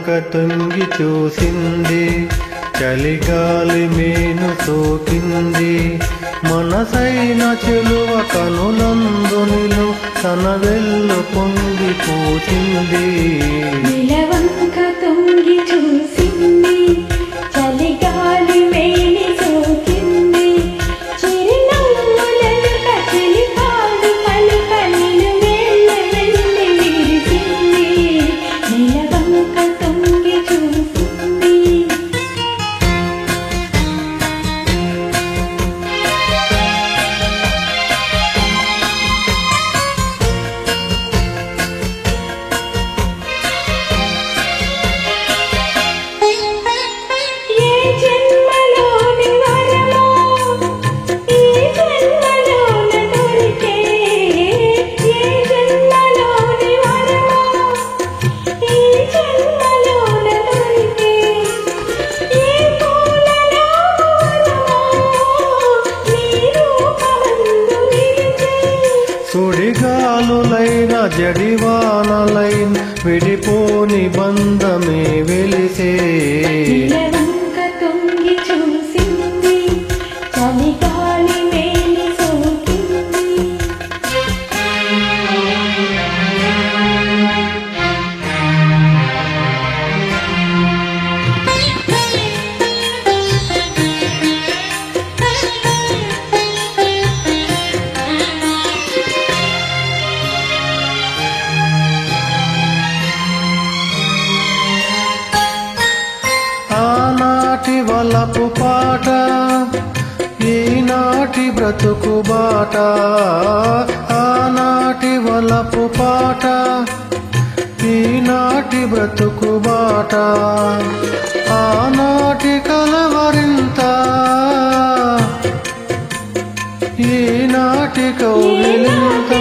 నెలవంక తొంగి చూసింది, చలిగాలి మేను సోకింది. మనసైన చెలువ కనులందు నిలు తన వెళ్ళు పొంగి పూచింది. నెలవంక తొంగి చూసింది, చలిగాలి మేని సోకింది. చిరునవ్వులెనుక చిలికాడు పలుక నిలువెల్ల వెళ్ళి విరిసింది. నెలవంక తొంగి చూసింది. సుడిగాలులైన జడివానలైన విడిపోని బంధమే వెలిసే. నెలవంక తొంగి చూసింది, చలిగాలి మేని సోకింది. ఆనాటి వలపు పాట, ఈనాటి బ్రతుకు బాట. ఆనాటి వలపు పాట, ఈనాటి బ్రతుకు బాట. ఆనాటి కలవరింత, ఈనాటి కౌగిలింత.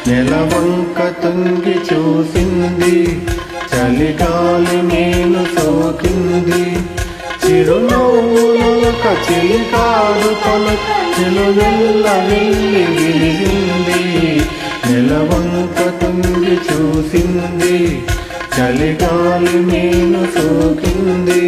నెలవంక తొంగి చూసింది, చలిగాలి మేను సోకింది. చిరునవ్వులొక చిలికాడు పలుక నిలువెల్ల వెళ్ళి విరిసింది. నెలవంక తొంగి చూసింది, చలిగాలి మేను సోకింది.